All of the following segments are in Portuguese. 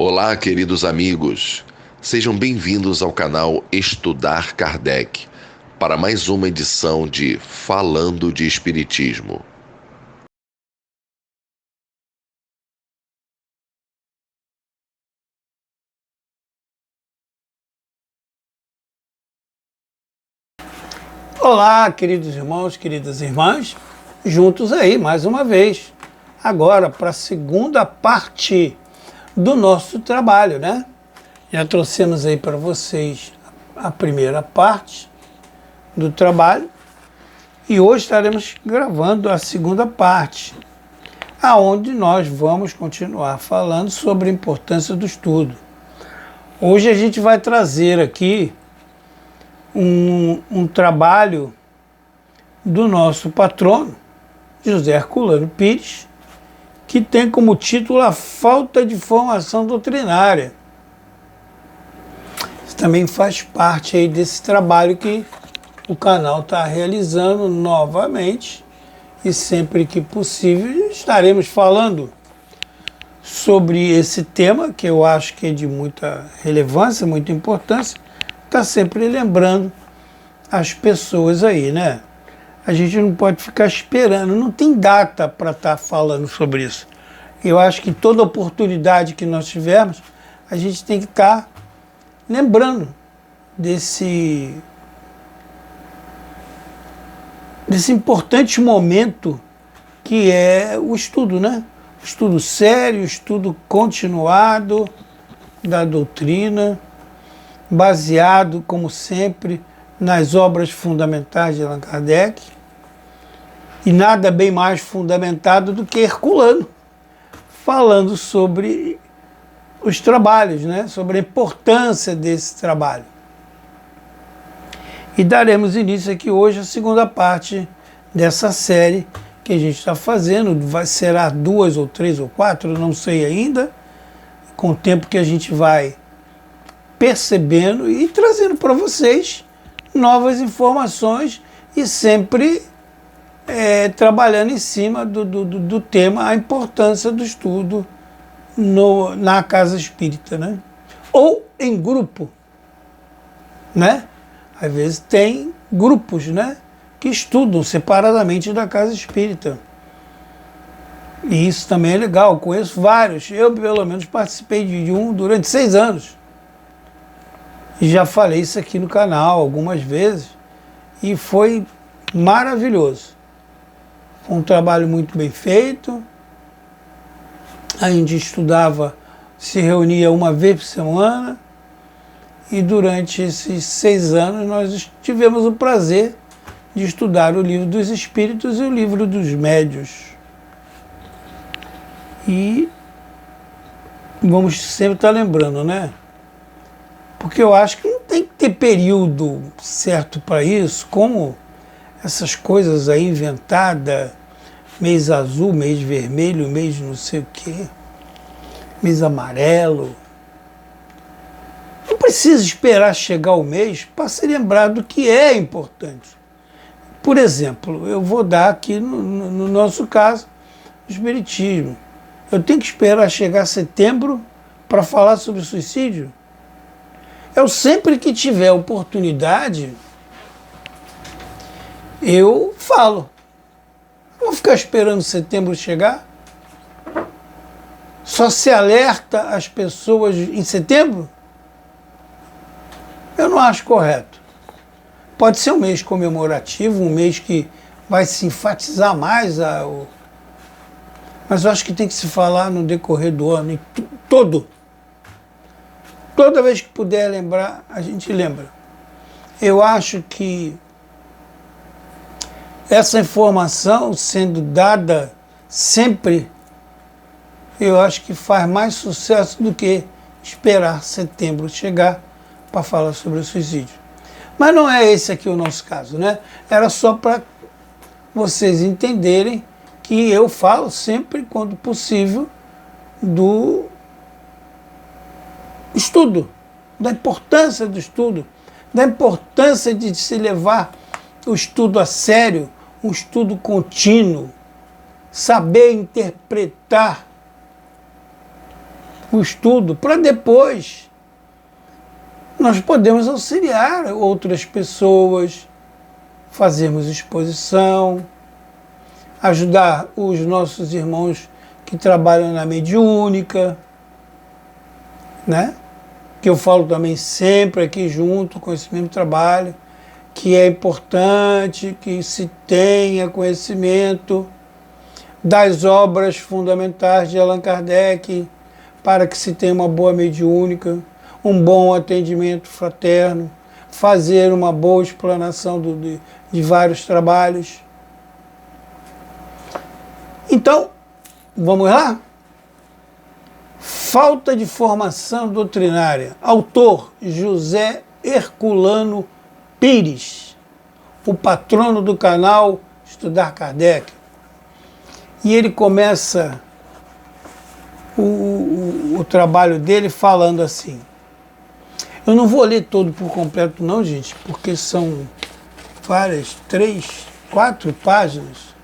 Olá, queridos amigos. Sejam bem-vindos ao canal Estudar Kardec para mais uma edição de Falando de Espiritismo. Olá, queridos irmãos, queridas irmãs, juntos aí mais uma vez, agora para a segunda parte do nosso trabalho, né? Já trouxemos aí para vocês a primeira parte do trabalho e hoje estaremos gravando a segunda parte, aonde nós vamos continuar falando sobre a importância do estudo. Hoje a gente vai trazer aqui um trabalho do nosso patrono, José Herculano Pires, que tem como título A Falta de Formação Doutrinária. Isso também faz parte aí desse trabalho que o canal está realizando novamente e sempre que possível estaremos falando sobre esse tema, que eu acho que é de muita relevância, muita importância. Está sempre lembrando as pessoas aí, né? A gente não pode ficar esperando, não tem data para estar falando sobre isso. Eu acho que toda oportunidade que nós tivermos, a gente tem que estar lembrando desse importante momento que é o estudo, né? O estudo sério, o estudo continuado da doutrina, baseado, como sempre, nas obras fundamentais de Allan Kardec, e nada bem mais fundamentado do que Herculano, falando sobre os trabalhos, né? Sobre a importância desse trabalho. E daremos início aqui hoje à segunda parte dessa série que a gente está fazendo, será 2 ou 3 ou 4, não sei ainda, com o tempo que a gente vai percebendo e trazendo para vocês novas informações e sempre trabalhando em cima do tema, a importância do estudo na casa espírita, né? Ou em grupo, né? Às vezes tem grupos, né, que estudam separadamente da casa espírita. E isso também é legal, eu conheço vários, eu pelo menos participei de um durante 6 anos. E já falei isso aqui no canal algumas vezes e foi maravilhoso. Foi um trabalho muito bem feito. A gente estudava, se reunia uma vez por semana e durante esses 6 anos nós tivemos o prazer de estudar o Livro dos Espíritos e o Livro dos Médios. E vamos sempre estar lembrando, né? Porque eu acho que não tem que ter período certo para isso, como essas coisas aí inventadas, mês azul, mês vermelho, mês não sei o quê, mês amarelo. Não precisa esperar chegar o mês para se lembrar do que é importante. Por exemplo, eu vou dar aqui, no nosso caso, o Espiritismo. Eu tenho que esperar chegar setembro para falar sobre suicídio? Eu sempre que tiver oportunidade, eu falo. Não vou ficar esperando setembro chegar? Só se alerta as pessoas em setembro? Eu não acho correto. Pode ser um mês comemorativo, um mês que vai se enfatizar mais, mas eu acho que tem que se falar no decorrer do ano todo. Toda vez que puder lembrar, a gente lembra. Eu acho que essa informação sendo dada sempre, eu acho que faz mais sucesso do que esperar setembro chegar para falar sobre o suicídio. Mas não é esse aqui o nosso caso, né? Era só para vocês entenderem que eu falo sempre, quando possível, do estudo, da importância do estudo, da importância de se levar o estudo a sério, um estudo contínuo, saber interpretar o estudo, para depois nós podemos auxiliar outras pessoas, fazermos exposição, ajudar os nossos irmãos que trabalham na mediúnica, né? Que eu falo também sempre aqui junto com esse mesmo trabalho, que é importante que se tenha conhecimento das obras fundamentais de Allan Kardec, para que se tenha uma boa mediúnica, um bom atendimento fraterno, fazer uma boa explanação de vários trabalhos. Então, vamos lá? Falta de formação doutrinária. Autor José Herculano Pires, o patrono do canal Estudar Kardec. E ele começa o trabalho dele falando assim. Eu não vou ler todo por completo não, gente, porque são várias, 3, 4 páginas,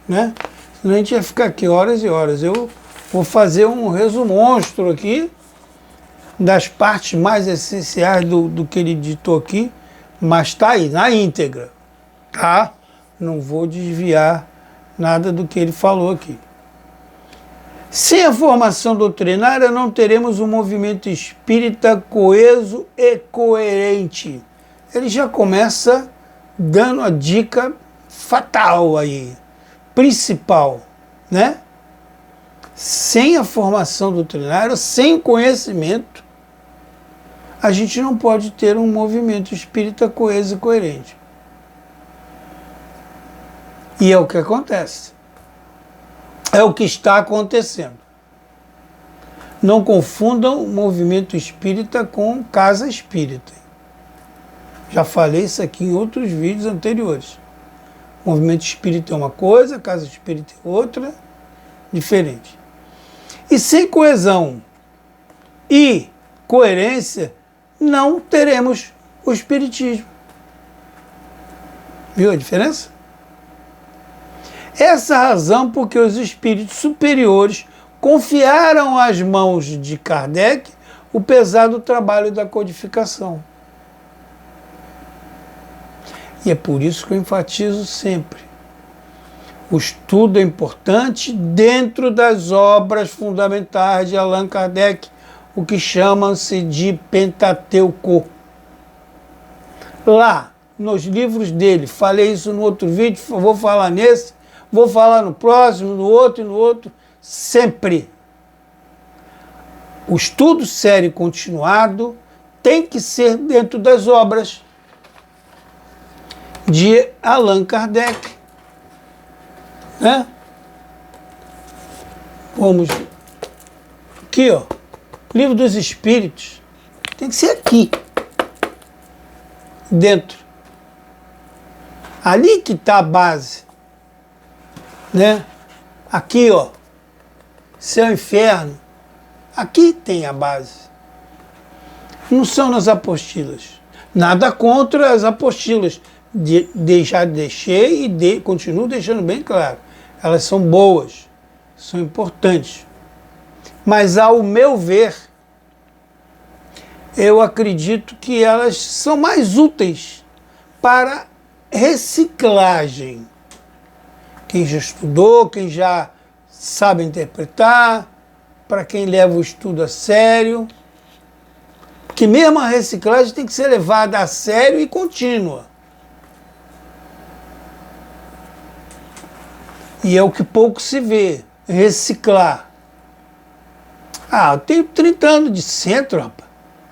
né? Senão a gente ia ficar aqui horas e horas. Eu vou fazer um resumo monstro aqui das partes mais essenciais do que ele ditou aqui, mas está aí, na íntegra, tá? Não vou desviar nada do que ele falou aqui. Sem a formação doutrinária, não teremos um movimento espírita coeso e coerente. Ele já começa dando a dica fatal aí, principal, né? Sem a formação doutrinária, sem conhecimento, a gente não pode ter um movimento espírita coeso e coerente. E é o que acontece. É o que está acontecendo. Não confundam o movimento espírita com casa espírita. Já falei isso aqui em outros vídeos anteriores. O movimento espírita é uma coisa, casa espírita é outra, diferente. E sem coesão e coerência, não teremos o espiritismo. Viu a diferença? Essa é a razão porque os espíritos superiores confiaram às mãos de Kardec o pesado trabalho da codificação. E é por isso que eu enfatizo sempre. O estudo é importante dentro das obras fundamentais de Allan Kardec, o que chama-se de Pentateuco. Lá, nos livros dele, falei isso no outro vídeo, vou falar nesse, vou falar no próximo, no outro e no outro, sempre. O estudo sério e continuado tem que ser dentro das obras de Allan Kardec, né? Vamos aqui, ó, Livro dos Espíritos, tem que ser aqui, dentro. Ali que está a base, né? Aqui, ó, céu e inferno, aqui tem a base. Não são nas apostilas. Nada contra as apostilas. Já deixei e continuo deixando bem claro. Elas são boas, são importantes. Mas, ao meu ver, eu acredito que elas são mais úteis para reciclagem. Quem já estudou, quem já sabe interpretar, para quem leva o estudo a sério, que mesmo a reciclagem tem que ser levada a sério e contínua. E é o que pouco se vê, reciclar. Ah, eu tenho 30 anos de centro, rapaz.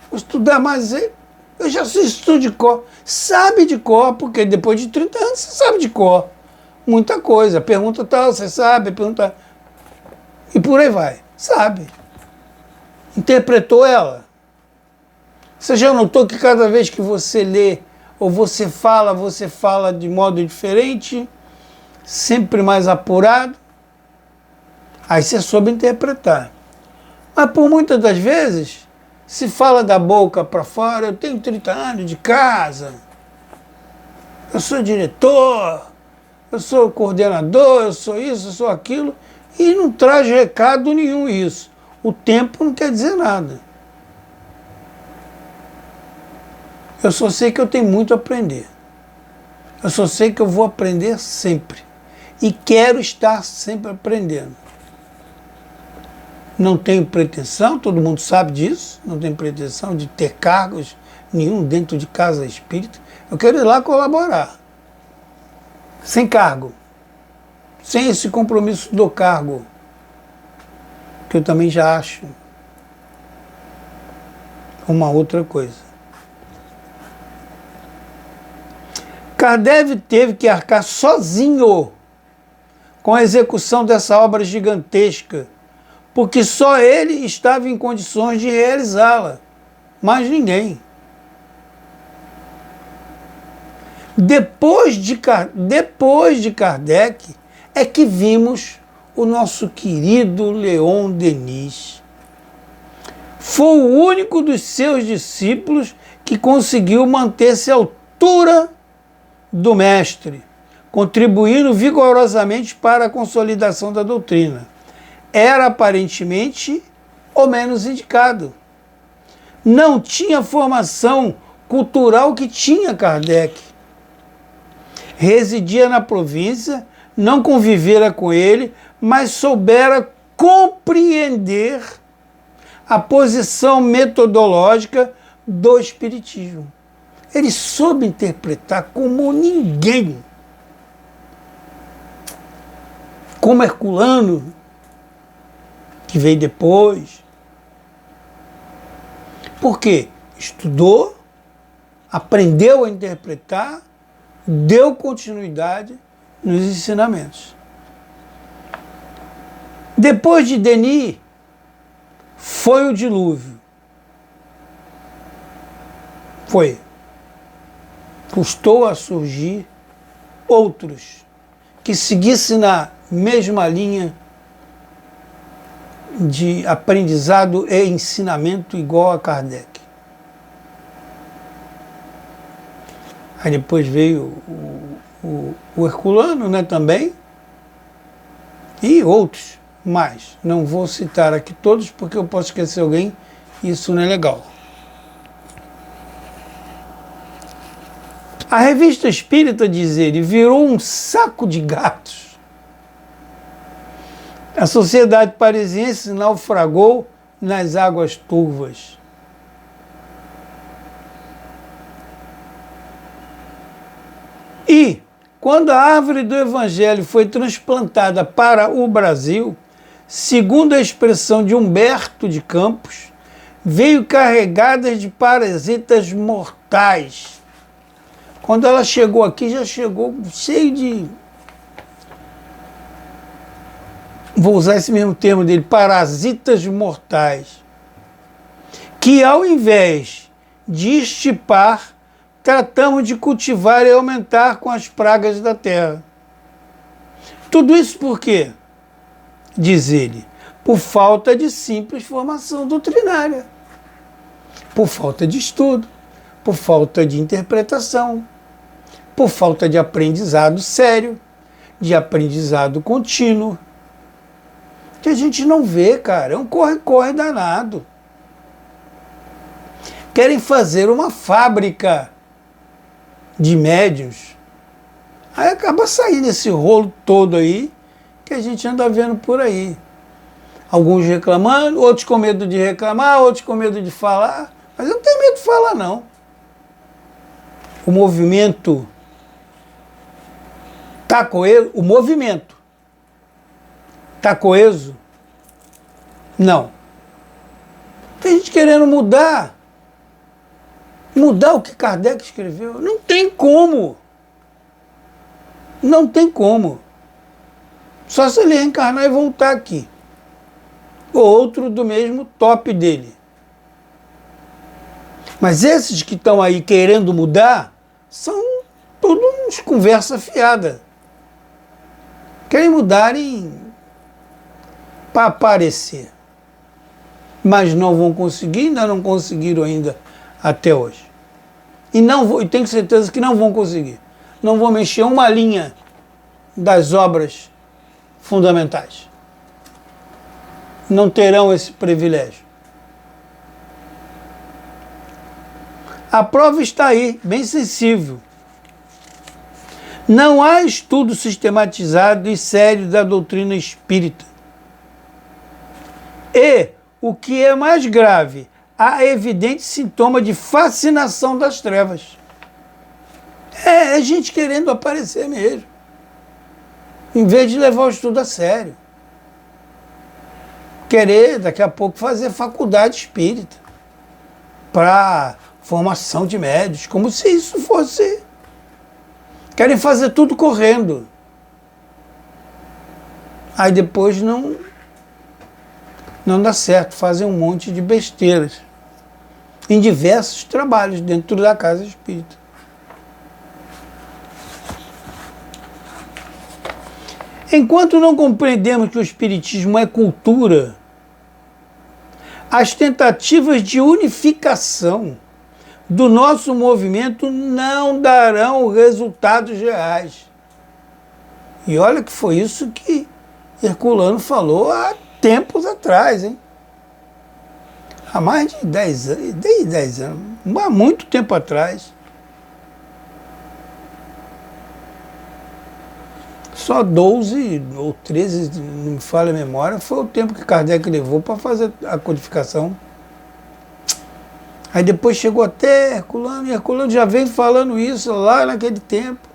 Vou estudar mais. Eu já sei estudo de cor. Sabe de cor, porque depois de 30 anos você sabe de cor. Muita coisa. Pergunta tal, você sabe, pergunta. E por aí vai. Sabe. Interpretou ela. Você já notou que cada vez que você lê ou você fala de modo diferente, sempre mais apurado? Aí você soube interpretar. Mas por muitas das vezes, se fala da boca para fora, eu tenho 30 anos de casa, eu sou diretor, eu sou coordenador, eu sou isso, eu sou aquilo, e não traz recado nenhum isso. O tempo não quer dizer nada. Eu só sei que eu tenho muito a aprender. Eu só sei que eu vou aprender sempre. E quero estar sempre aprendendo. Não tenho pretensão, todo mundo sabe disso, não tenho pretensão de ter cargos nenhum dentro de casa espírita. Eu quero ir lá colaborar. Sem cargo. Sem esse compromisso do cargo. Que eu também já acho uma outra coisa. Kardec teve que arcar sozinho com a execução dessa obra gigantesca, porque só ele estava em condições de realizá-la, mais ninguém. Depois de Kardec é que vimos o nosso querido Leon Denis. Foi o único dos seus discípulos que conseguiu manter-se à altura do mestre, contribuindo vigorosamente para a consolidação da doutrina. Era aparentemente o menos indicado. Não tinha formação cultural que tinha Kardec. Residia na província, não convivera com ele, mas soubera compreender a posição metodológica do Espiritismo. Ele soube interpretar como ninguém. Como Herculano, que veio depois. Por quê? Estudou, aprendeu a interpretar, deu continuidade nos ensinamentos. Depois de Denis, foi o dilúvio. Foi. Custou a surgir outros que seguissem na mesma linha de aprendizado e ensinamento igual a Kardec. Aí depois veio o Herculano, né, também, e outros mais. Não vou citar aqui todos porque eu posso esquecer alguém e isso não é legal. A revista Espírita, diz ele, virou um saco de gatos. A sociedade parisiense naufragou nas águas turvas. E, quando a árvore do Evangelho foi transplantada para o Brasil, segundo a expressão de Humberto de Campos, veio carregada de parasitas mortais. Quando ela chegou aqui, já chegou cheio de... Vou usar esse mesmo termo dele, parasitas mortais. Que ao invés de estipar, tratamos de cultivar e aumentar com as pragas da terra. Tudo isso por quê? Diz ele, por falta de simples formação doutrinária, por falta de estudo, por falta de interpretação, por falta de aprendizado sério, de aprendizado contínuo, que a gente não vê, cara, é um corre-corre danado. Querem fazer uma fábrica de médiuns, aí acaba saindo esse rolo todo aí, que a gente anda vendo por aí. Alguns reclamando, outros com medo de reclamar, outros com medo de falar, mas eu não tenho medo de falar, não. O movimento está coeso? O movimento está coeso? Não. Tem gente querendo mudar o que Kardec escreveu. Não tem como. Não tem como. Só se ele reencarnar e voltar aqui. Outro do mesmo top dele. Mas esses que estão aí querendo mudar são tudo uns conversa fiada. Querem mudarem para aparecer. Mas não vão conseguir, ainda não conseguiram ainda até hoje. E não vou, e tenho certeza que não vão conseguir. Não vão mexer uma linha das obras fundamentais. não terão esse privilégio? A prova está aí, bem sensível. Não há estudo sistematizado e sério da doutrina espírita. E, o que é mais grave, há evidente sintoma de fascinação das trevas. É gente querendo aparecer mesmo, em vez de levar o estudo a sério. Querer, daqui a pouco, fazer faculdade espírita para formação de médios, como se isso fosse... Querem fazer tudo correndo. Aí depois não dá certo, fazem um monte de besteiras em diversos trabalhos dentro da casa espírita. Enquanto não compreendemos que o espiritismo é cultura, as tentativas de unificação do nosso movimento não darão resultados reais. E olha que foi isso que Herculano falou há tempos atrás, hein? Há mais de 10 anos, desde 10 anos, há muito tempo atrás. Só 12 ou 13, não me falha a memória, foi o tempo que Kardec levou para fazer a codificação. Aí depois chegou até Herculano, e Herculano já vem falando isso lá naquele tempo.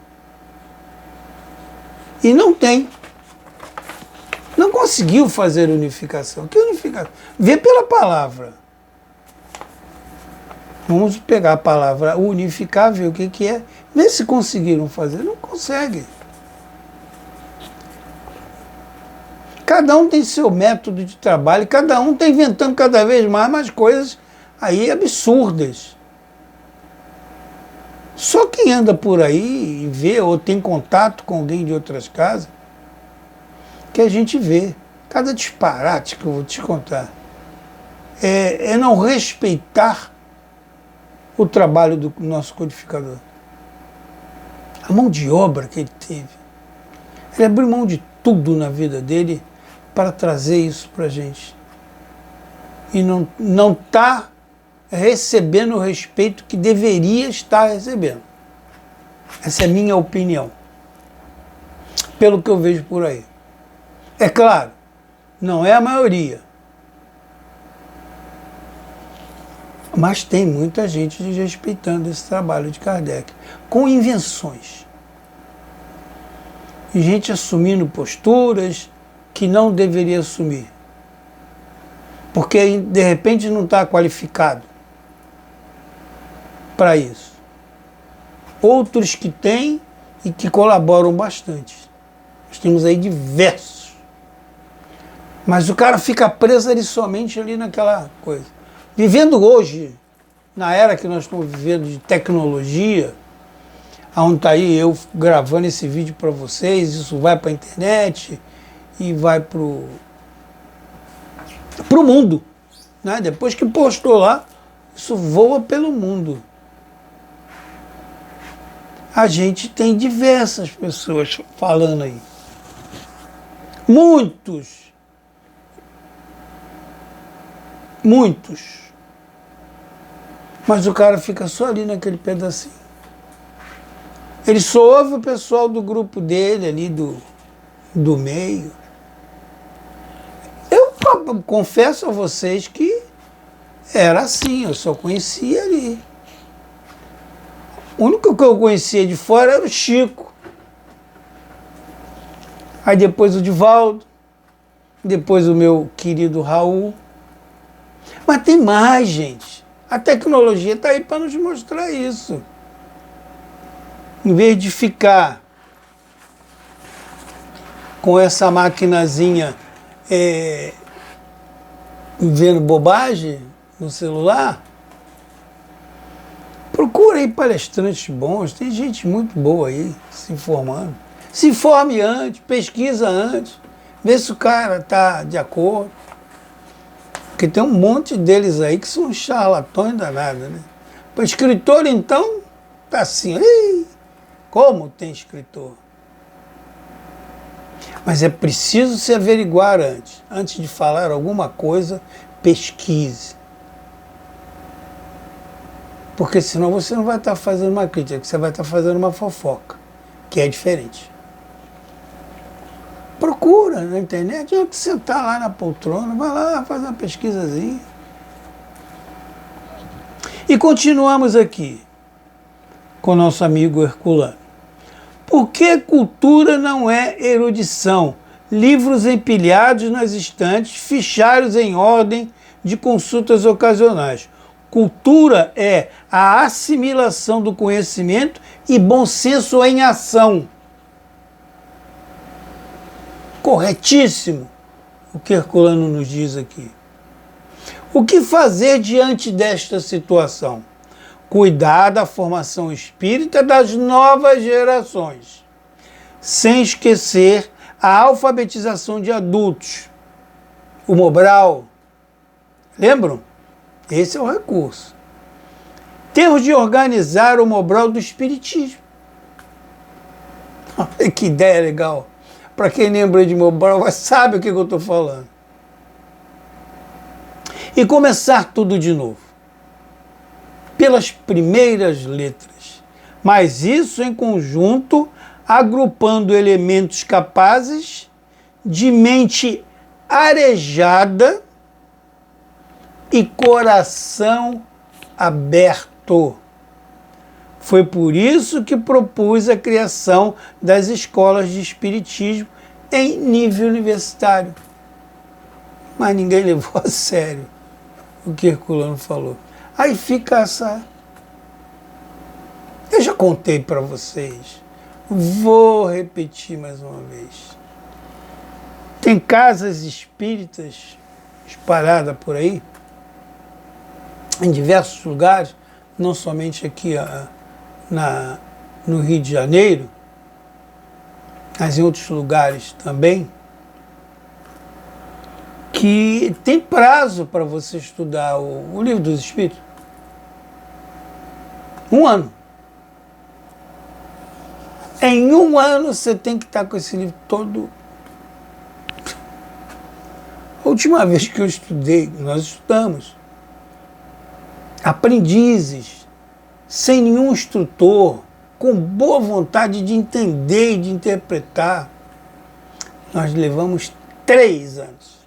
E não tem. Não conseguiu fazer unificação. Que unificação? Vê pela palavra. Vamos pegar a palavra unificar, ver o que é. Vê se conseguiram fazer. Não consegue. Cada um tem seu método de trabalho, cada um está inventando cada vez mais coisas aí absurdas. Só quem anda por aí e vê ou tem contato com alguém de outras casas, que a gente vê. Cada disparate que eu vou te contar é não respeitar o trabalho do nosso codificador. A mão de obra que ele teve. Ele abriu mão de tudo na vida dele para trazer isso para a gente. E não está recebendo o respeito que deveria estar recebendo. Essa é a minha opinião. Pelo que eu vejo por aí. É claro, não é a maioria. Mas tem muita gente desrespeitando esse trabalho de Kardec, com invenções. E gente assumindo posturas que não deveria assumir. Porque, de repente, não está qualificado para isso. Outros que têm e que colaboram bastante. Nós temos aí diversos. Mas o cara fica preso ali somente ali naquela coisa. Vivendo hoje, na era que nós estamos vivendo de tecnologia, onde está aí eu gravando esse vídeo para vocês, isso vai para a internet e vai para o mundo. Né? Depois que postou lá, isso voa pelo mundo. A gente tem diversas pessoas falando aí. Muitos. Mas o cara fica só ali naquele pedacinho. Ele só ouve o pessoal do grupo dele ali, do meio. Eu confesso a vocês que era assim, eu só conhecia ali. O único que eu conhecia de fora era o Chico. Aí depois o Divaldo. Depois o meu querido Raul. Mas tem mais, gente. A tecnologia está aí para nos mostrar isso. Em vez de ficar com essa maquinazinha vendo bobagem no celular, procura aí palestrantes bons, tem gente muito boa aí se informando. Se informe antes, pesquisa antes, vê se o cara está de acordo. Porque tem um monte deles aí que são charlatões danados, né? Para escritor, então, tá assim, como tem escritor? Mas é preciso se averiguar antes. Antes de falar alguma coisa, pesquise. Porque senão você não vai estar fazendo uma crítica, você vai estar fazendo uma fofoca, que é diferente. Procura na internet, antes de sentar lá na poltrona, vai lá, faz uma pesquisazinha. E continuamos aqui com o nosso amigo Herculano. Por que cultura não é erudição? Livros empilhados nas estantes, fichários em ordem de consultas ocasionais. Cultura é a assimilação do conhecimento e bom senso em ação. Corretíssimo o que Herculano nos diz aqui. O que fazer diante desta situação? Cuidar da formação espírita das novas gerações, sem esquecer a alfabetização de adultos. O Mobral, lembram? Esse é o recurso. Temos de organizar o Mobral do Espiritismo. Olha que ideia legal. Para quem lembra de Mobral, sabe o que eu estou falando. E começar tudo de novo. Pelas primeiras letras. Mas isso em conjunto, agrupando elementos capazes de mente arejada e coração aberto. Foi por isso que propus a criação das escolas de espiritismo em nível universitário. Mas ninguém levou a sério o que Herculano falou. Aí fica essa... Eu já contei para vocês. Vou repetir mais uma vez. Tem casas espíritas espalhadas por aí, em diversos lugares, não somente aqui no Rio de Janeiro, mas em outros lugares também, que tem prazo para você estudar o Livro dos Espíritos. 1 ano. Em 1 ano você tem que estar com esse livro todo. A última vez que eu estudei, nós estudamos, aprendizes, sem nenhum instrutor, com boa vontade de entender e de interpretar. Nós levamos 3 anos.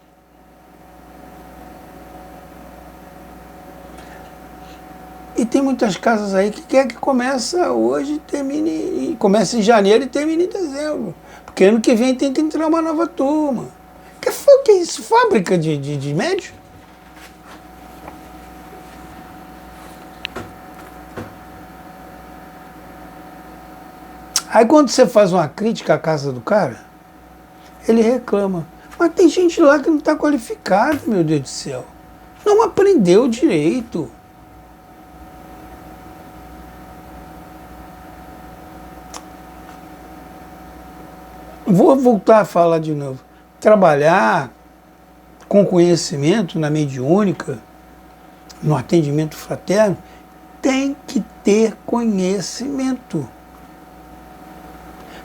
E tem muitas casas aí que quer que comece hoje, comece em janeiro e termine em dezembro. Porque ano que vem tem que entrar uma nova turma. Que é isso? Fábrica de médios? Aí quando você faz uma crítica à casa do cara, ele reclama. Mas tem gente lá que não está qualificada, meu Deus do céu. Não aprendeu direito. Vou voltar a falar de novo. Trabalhar com conhecimento na mediúnica, no atendimento fraterno, tem que ter conhecimento.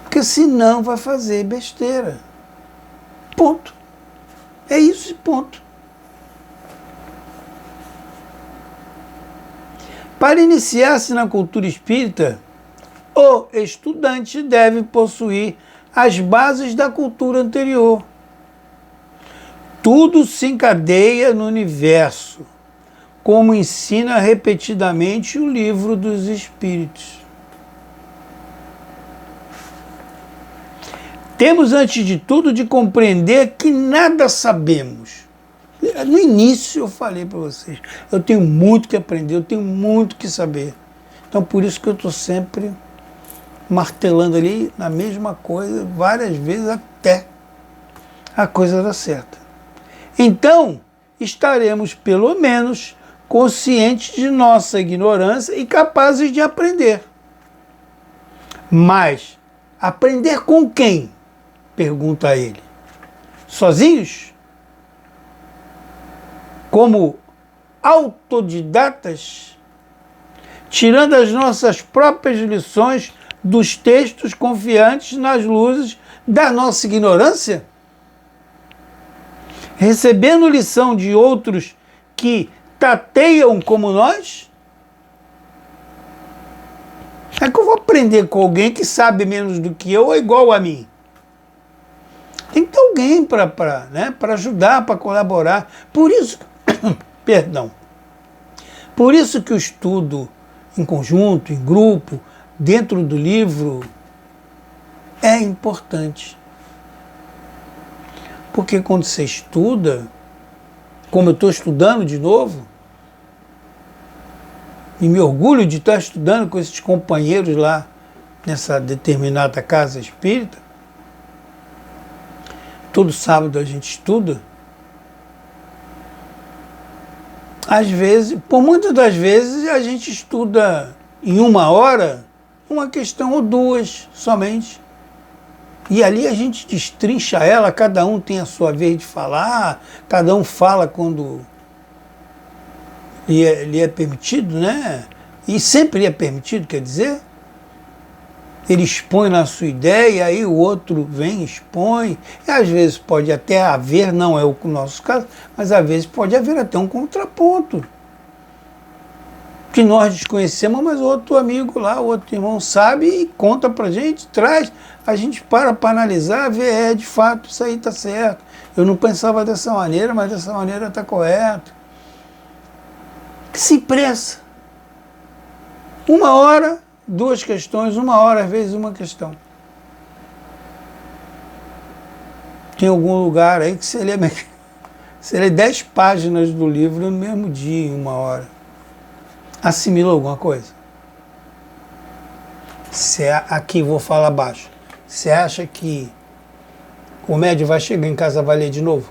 Porque senão vai fazer besteira. Ponto. É isso e ponto. Para iniciar-se na cultura espírita, o estudante deve possuir as bases da cultura anterior. Tudo se encadeia no universo, como ensina repetidamente o Livro dos Espíritos. Temos, antes de tudo, de compreender que nada sabemos. No início eu falei para vocês, eu tenho muito que aprender, eu tenho muito que saber. Então por isso que eu estou sempre martelando ali na mesma coisa, várias vezes até a coisa dar certa. Então, estaremos pelo menos conscientes de nossa ignorância e capazes de aprender. Mas, aprender com quem? Pergunta ele. Sozinhos? Como autodidatas? Tirando as nossas próprias lições dos textos, confiantes nas luzes da nossa ignorância? Recebendo lição de outros que tateiam como nós? É que eu vou aprender com alguém que sabe menos do que eu ou igual a mim? Tem que ter alguém para ajudar, para colaborar. Por isso, perdão, por isso que o estudo em conjunto, em grupo, dentro do livro, é importante. Porque quando você estuda, como eu estou estudando de novo, e me orgulho de estar estudando com esses companheiros lá nessa determinada casa espírita, todo sábado a gente estuda, às vezes, por muitas das vezes, a gente estuda em 1 hora uma questão ou duas somente. E ali a gente destrincha ela, cada um tem a sua vez de falar, cada um fala quando lhe é permitido, né? E sempre é permitido, quer dizer. Ele expõe na sua ideia, aí o outro vem, expõe, e às vezes pode até haver, não é o nosso caso, mas às vezes pode haver até um contraponto. Que nós desconhecemos, mas outro amigo lá, outro irmão sabe e conta pra gente, traz, a gente para analisar, ver, de fato, isso aí está certo. Eu não pensava dessa maneira, mas dessa maneira está correto. Se pressa. 1 hora, 2 questões, 1 hora, às vezes uma questão. Tem algum lugar aí que você lê 10 páginas do livro no mesmo dia, em 1 hora. Assimila alguma coisa? Aqui vou falar baixo. Você acha que o médium vai chegar em casa e vai ler de novo?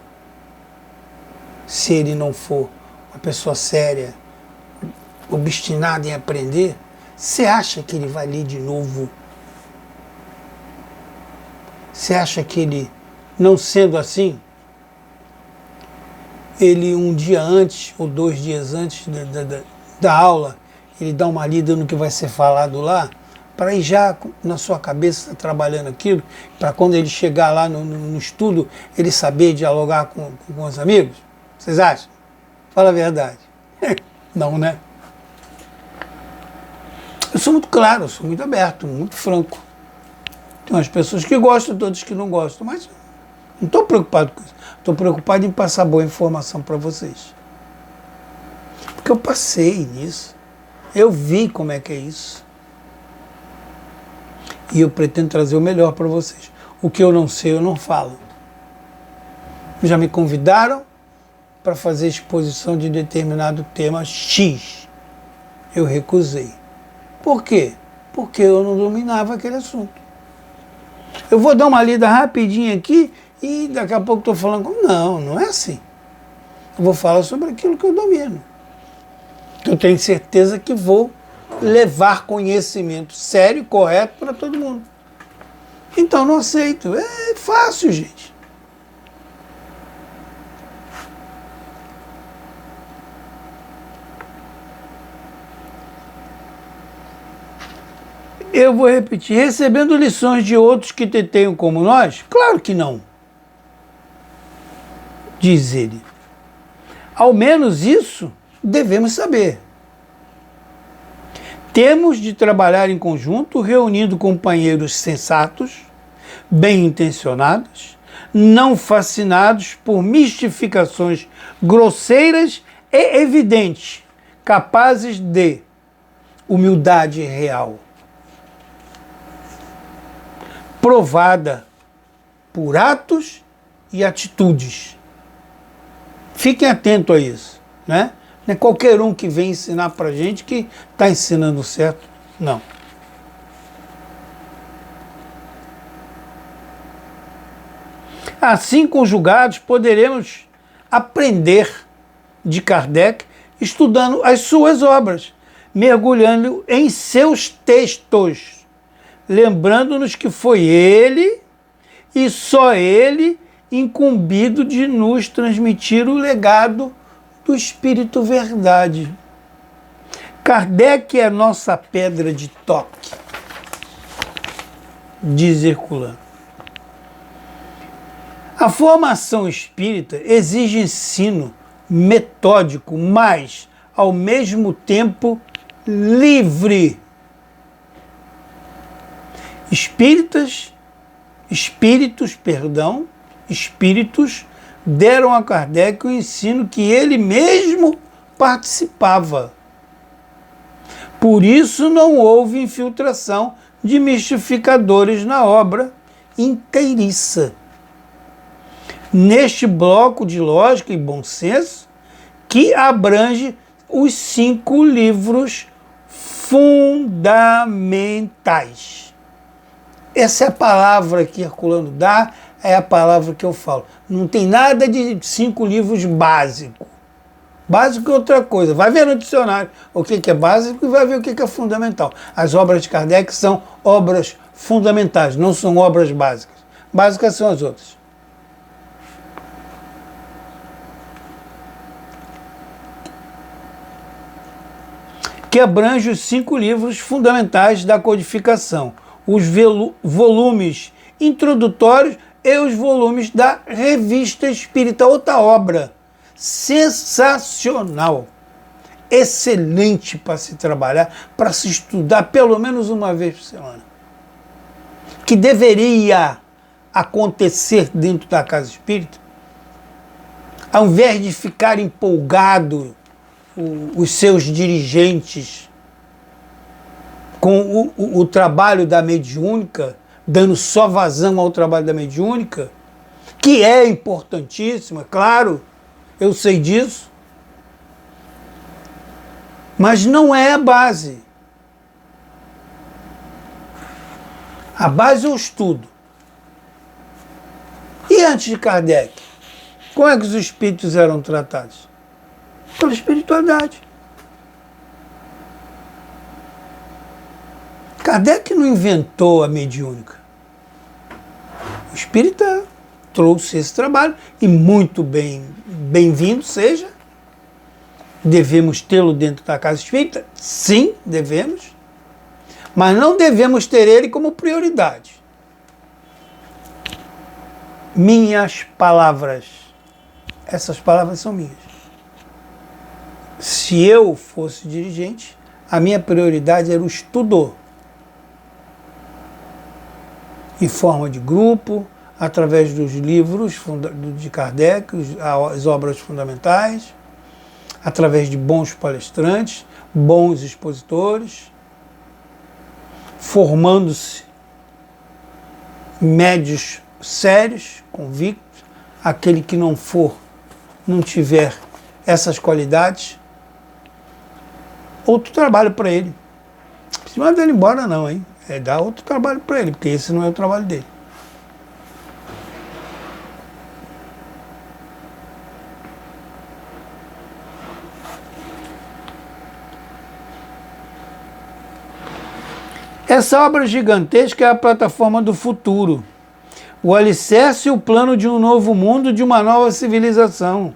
Se ele não for uma pessoa séria, obstinada em aprender, você acha que ele vai ler de novo? Você acha que ele, não sendo assim, ele um dia antes ou 2 dias antes da aula, ele dá uma lida no que vai ser falado lá, para ir já na sua cabeça trabalhando aquilo, para quando ele chegar lá no estudo, ele saber dialogar com os amigos? Vocês acham? Fala a verdade. Não, né? Eu sou muito claro, eu sou muito aberto, muito franco. Tem umas pessoas que gostam, outras que não gostam, mas não estou preocupado com isso. Estou preocupado em passar boa informação para vocês. Porque eu passei nisso. Eu vi como é que é isso. E eu pretendo trazer o melhor para vocês. O que eu não sei, eu não falo. Já me convidaram para fazer exposição de determinado tema X. Eu recusei. Por quê? Porque eu não dominava aquele assunto. Eu vou dar uma lida rapidinho aqui e daqui a pouco estou falando... Não, não é assim. Eu vou falar sobre aquilo que eu domino. Eu tenho certeza que vou levar conhecimento sério e correto para todo mundo. Então não aceito. É fácil, gente. Eu vou repetir. Recebendo lições de outros que tenham como nós? Claro que não. Diz ele. Ao menos isso devemos saber. Temos de trabalhar em conjunto, reunindo companheiros sensatos, bem-intencionados, não fascinados por mistificações grosseiras e evidentes, capazes de humildade real, provada por atos e atitudes. Fiquem atentos a isso, né? Não é qualquer um que vem ensinar para a gente que está ensinando certo, não. Assim conjugados, poderemos aprender de Kardec estudando as suas obras, mergulhando em seus textos, lembrando-nos que foi ele e só ele incumbido de nos transmitir o legado do Espírito Verdade. Kardec é a nossa pedra de toque, diz Herculano. A formação espírita exige ensino metódico, mas, ao mesmo tempo, livre. Espíritos deram a Kardec o ensino que ele mesmo participava. Por isso não houve infiltração de mistificadores na obra inteiriça. Neste bloco de lógica e bom senso, que abrange os 5 livros fundamentais. Essa é a palavra que Herculano dá, é a palavra que eu falo. Não tem nada de 5 livros básicos. Básico é outra coisa. Vai ver no dicionário o que é básico e vai ver o que é fundamental. As obras de Kardec são obras fundamentais, não são obras básicas. Básicas são as outras. Que abrange os 5 livros fundamentais da codificação, os volumes introdutórios e os volumes da Revista Espírita, outra obra sensacional, excelente para se trabalhar, para se estudar pelo menos uma vez por semana, que deveria acontecer dentro da casa espírita, ao invés de ficar empolgado os seus dirigentes com o trabalho da mediúnica, dando só vazão ao trabalho da mediúnica, que é importantíssimo, é claro, eu sei disso, mas não é a base. A base é o estudo. E antes de Kardec, como é que os espíritos eram tratados? Pela espiritualidade. Kardec não inventou a mediúnica. O espírita trouxe esse trabalho e muito bem-vindo seja. Devemos tê-lo dentro da casa espírita? Sim, devemos. Mas não devemos ter ele como prioridade. Minhas palavras. Essas palavras são minhas. Se eu fosse dirigente, a minha prioridade era o estudo. Em forma de grupo, através dos livros de Kardec, as obras fundamentais, através de bons palestrantes, bons expositores, formando-se médios sérios, convictos. Aquele que não tiver essas qualidades, outro trabalho para ele. Não precisa mandar ele embora não, hein? É dar outro trabalho para ele, porque esse não é o trabalho dele. Essa obra gigantesca é a plataforma do futuro, o alicerce e o plano de um novo mundo, de uma nova civilização.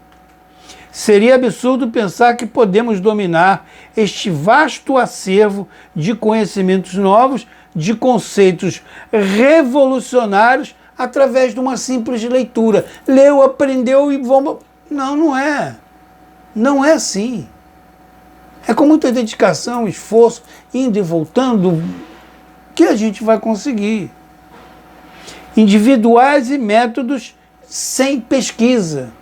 Seria absurdo pensar que podemos dominar este vasto acervo de conhecimentos novos, de conceitos revolucionários, através de uma simples leitura. Leu, aprendeu e vamos... Não, não é. Não é assim. É com muita dedicação, esforço, indo e voltando, que a gente vai conseguir. Individuais e métodos sem pesquisa.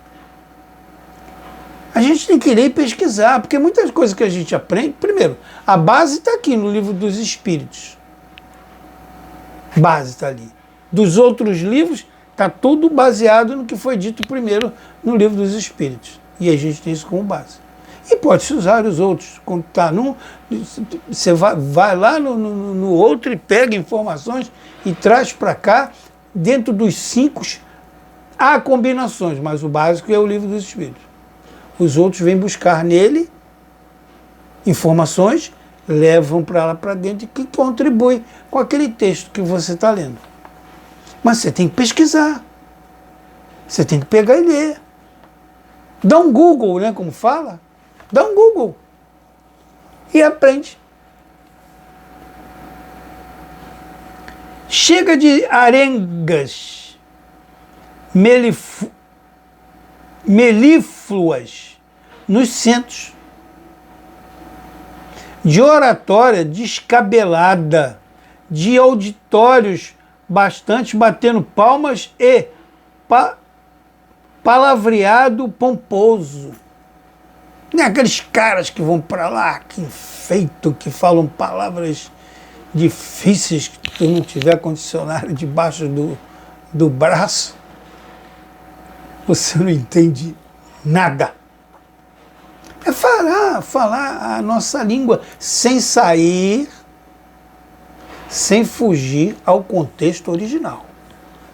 A gente tem que ler e pesquisar, porque muitas coisas que a gente aprende... Primeiro, a base está aqui no Livro dos Espíritos. Base está ali. Dos outros livros, está tudo baseado no que foi dito primeiro no Livro dos Espíritos. E a gente tem isso como base. E pode-se usar os outros. Quando está num, você vai lá no outro e pega informações e traz para cá. Dentro dos 5 há combinações, mas o básico é o Livro dos Espíritos. Os outros vêm buscar nele informações, levam para lá para dentro e que contribui com aquele texto que você está lendo. Mas você tem que pesquisar. Você tem que pegar e ler. Dá um Google, né, como fala? Dá um Google. E aprende. Chega de arengas melífluas nos centros, de oratória descabelada, de auditórios bastante batendo palmas e palavreado pomposo. Nem aqueles caras que vão para lá, que enfeitam, que falam palavras difíceis, que tu não tiver condicionário debaixo do braço, você não entende nada. É falar a nossa língua sem sair, sem fugir ao contexto original.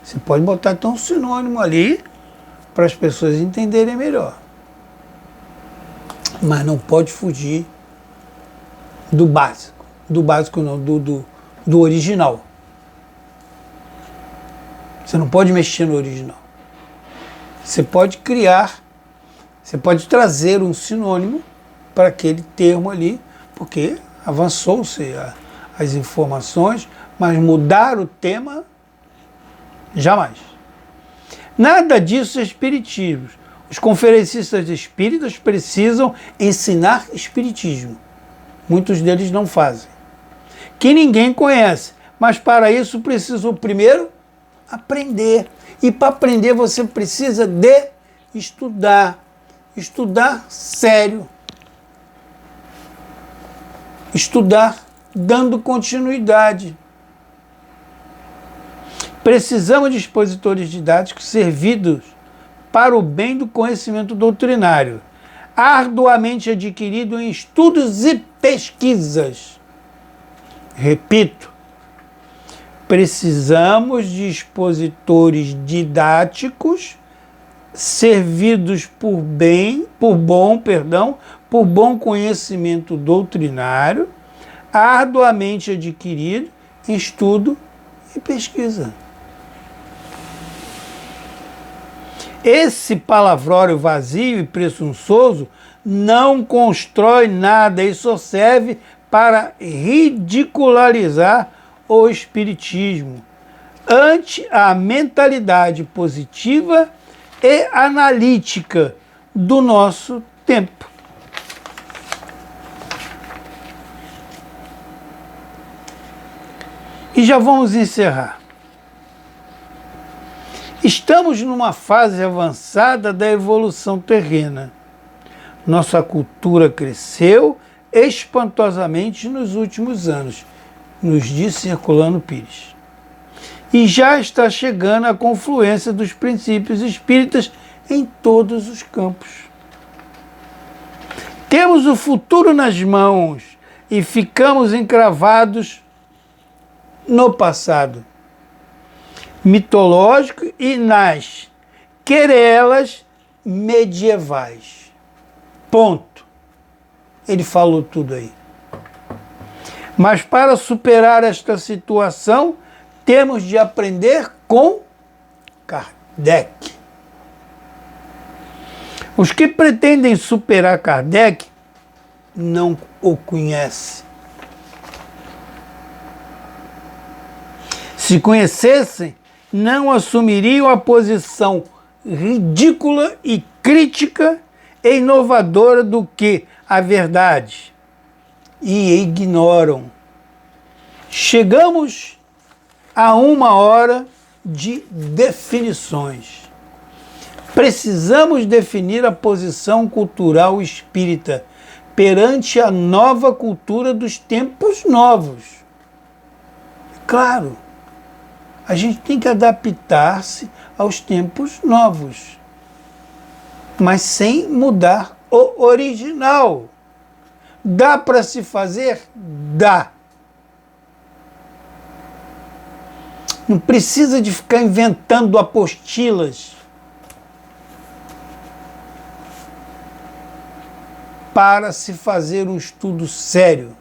Você pode botar então um sinônimo ali para as pessoas entenderem melhor. Mas não pode fugir do básico. Do básico não, do original. Você não pode mexer no original. Você pode criar, você pode trazer um sinônimo para aquele termo ali, porque avançou-se as informações, mas mudar o tema, jamais. Nada disso é espiritismo. Os conferencistas espíritas precisam ensinar espiritismo. Muitos deles não fazem. Que ninguém conhece, mas para isso precisam primeiro aprender. E para aprender você precisa de estudar. Estudar sério. Estudar dando continuidade. Precisamos de expositores didáticos servidos para o bem do conhecimento doutrinário, arduamente adquirido em estudos e pesquisas. Repito, precisamos de expositores didáticos servidos por bom conhecimento doutrinário, arduamente adquirido em estudo e pesquisa. Esse palavrório vazio e presunçoso não constrói nada e só serve para ridicularizar o espiritismo ante a mentalidade positiva e analítica do nosso tempo. E já vamos encerrar. Estamos numa fase avançada da evolução terrena. Nossa cultura cresceu espantosamente nos últimos anos, nos disse Herculano Pires. E já está chegando a confluência dos princípios espíritas em todos os campos. Temos o futuro nas mãos e ficamos encravados no passado mitológico e nas querelas medievais. Ponto. Ele falou tudo aí. Mas para superar esta situação, temos de aprender com Kardec. Os que pretendem superar Kardec não o conhecem. Se conhecessem, não assumiriam a posição ridícula e crítica e inovadora do que a verdade e ignoram. Chegamos a uma hora de definições. Precisamos definir a posição cultural espírita perante a nova cultura dos tempos novos. Claro, a gente tem que adaptar-se aos tempos novos, mas sem mudar o original. Dá para se fazer? Dá. Não precisa de ficar inventando apostilas para se fazer um estudo sério.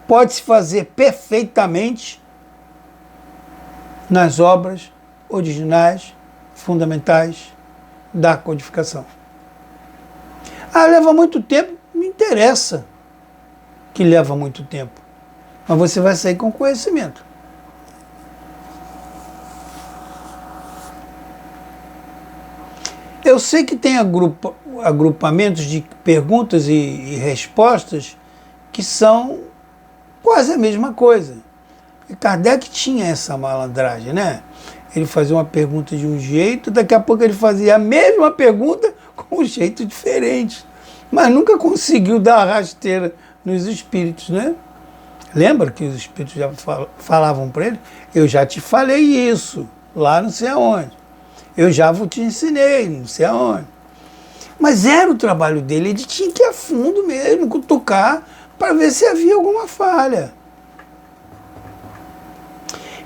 Pode-se fazer perfeitamente nas obras originais, fundamentais da codificação. Leva muito tempo, não interessa que leva muito tempo, mas você vai sair com conhecimento. Eu sei que tem agrupamentos de perguntas e respostas que são quase a mesma coisa. E Kardec tinha essa malandragem, né? Ele fazia uma pergunta de um jeito, daqui a pouco ele fazia a mesma pergunta com um jeito diferente. Mas nunca conseguiu dar a rasteira nos espíritos, né? Lembra que os espíritos já falavam para ele? Eu já te falei isso, lá não sei aonde. Eu já te ensinei, não sei aonde. Mas era o trabalho dele, ele tinha que ir a fundo mesmo, cutucar, para ver se havia alguma falha.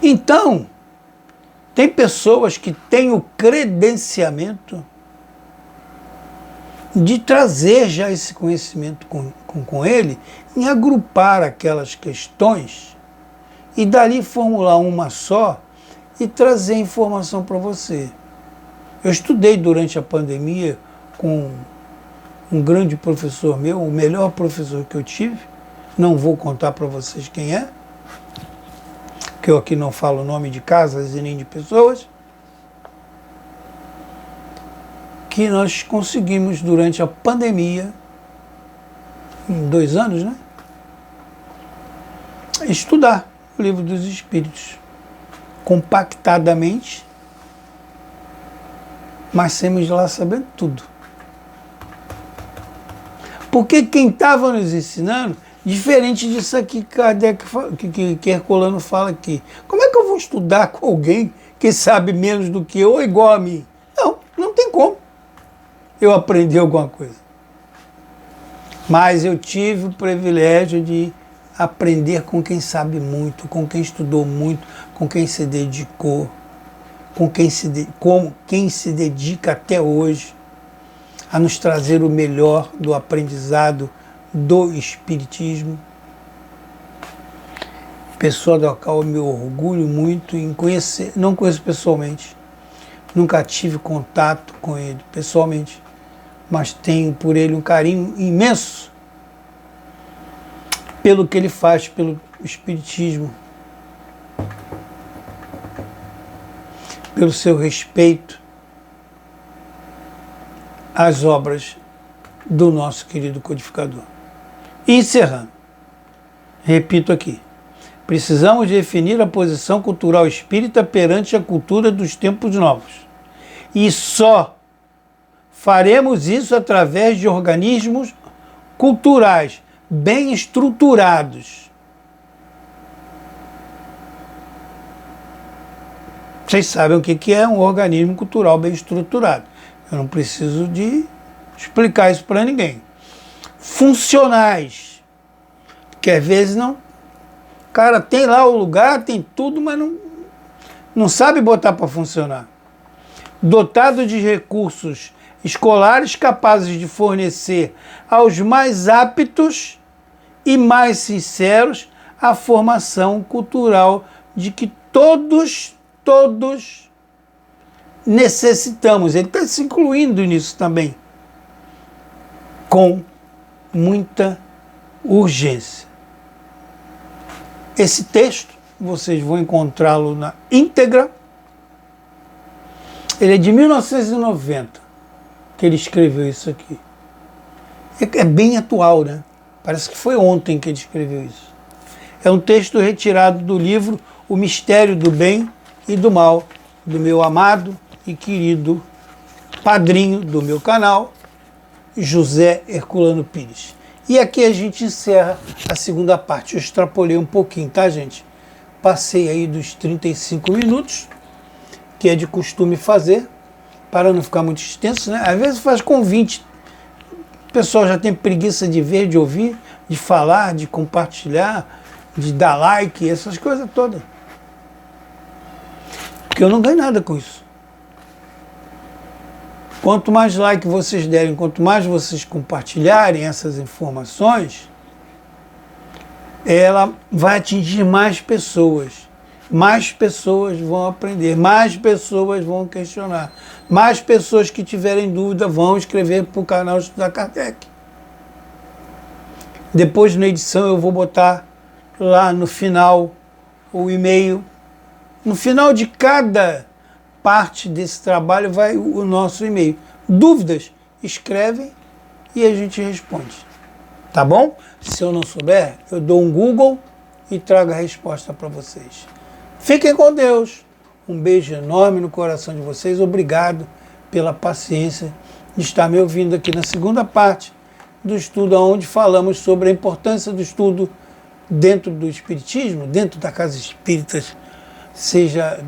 Então, tem pessoas que têm o credenciamento de trazer já esse conhecimento com ele, em agrupar aquelas questões e dali formular uma só e trazer informação para você. Eu estudei durante a pandemia com um grande professor meu, o melhor professor que eu tive, não vou contar para vocês quem é, que eu aqui não falo o nome de casas e nem de pessoas, que nós conseguimos durante a pandemia, em 2 anos, né? Estudar o Livro dos Espíritos compactadamente, mas saímos de lá sabendo tudo. Porque quem estava nos ensinando, diferente disso aqui que Kardec, que Herculano fala aqui, como é que eu vou estudar com alguém que sabe menos do que eu ou igual a mim? Não, não tem como eu aprender alguma coisa. Mas eu tive o privilégio de aprender com quem sabe muito, com quem estudou muito, com quem se dedicou, com quem se dedica até hoje a nos trazer o melhor do aprendizado do Espiritismo. Pessoa da qual eu me orgulho muito em conhecer, não conheço pessoalmente, nunca tive contato com ele pessoalmente, mas tenho por ele um carinho imenso pelo que ele faz pelo Espiritismo, pelo seu respeito às obras do nosso querido codificador. E encerrando, repito aqui, precisamos definir a posição cultural espírita perante a cultura dos tempos novos. E só faremos isso através de organismos culturais bem estruturados. Vocês sabem o que é um organismo cultural bem estruturado. Eu não preciso de explicar isso para ninguém. Funcionais. Porque às vezes não. O cara tem lá o lugar, tem tudo, mas não sabe botar para funcionar. Dotado de recursos escolares capazes de fornecer aos mais aptos e mais sinceros a formação cultural de que todos necessitamos. Ele está se incluindo nisso também, com muita urgência. Esse texto, vocês vão encontrá-lo na íntegra. Ele é de 1990, que ele escreveu isso aqui. É bem atual, né? Parece que foi ontem que ele escreveu isso. É um texto retirado do livro O Mistério do Bem e do Mal, do meu amado e querido padrinho do meu canal, José Herculano Pires. E aqui a gente encerra a segunda parte. Eu extrapolei um pouquinho, tá, gente? Passei aí dos 35 minutos, que é de costume fazer, para não ficar muito extenso, né? Às vezes faz com 20. O pessoal já tem preguiça de ver, de ouvir, de falar, de compartilhar, de dar like, essas coisas todas. Porque eu não ganho nada com isso. Quanto mais like vocês derem, quanto mais vocês compartilharem essas informações, ela vai atingir mais pessoas. Mais pessoas vão aprender, mais pessoas vão questionar, mais pessoas que tiverem dúvida vão escrever para o canal Estudar Kardec. Depois, na edição, eu vou botar lá no final o e-mail. No final de cada parte desse trabalho vai o nosso e-mail, Dúvidas? Escrevem e a gente responde. Tá bom? Se eu não souber, eu dou um Google e trago a resposta para vocês. Fiquem com Deus. Um beijo enorme no coração de vocês. Obrigado pela paciência de estar me ouvindo aqui na segunda parte do estudo, onde falamos sobre a importância do estudo dentro do Espiritismo, dentro da Casa Espírita, seja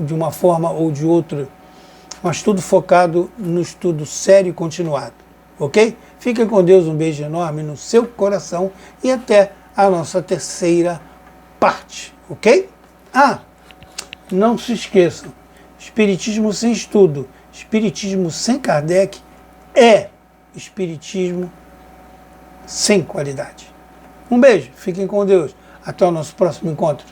de uma forma ou de outra, mas tudo focado no estudo sério e continuado. Ok? Fiquem com Deus, um beijo enorme no seu coração e até a nossa terceira parte. Ok? Não se esqueçam, Espiritismo sem estudo, Espiritismo sem Kardec é Espiritismo sem qualidade. Um beijo, fiquem com Deus. Até o nosso próximo encontro.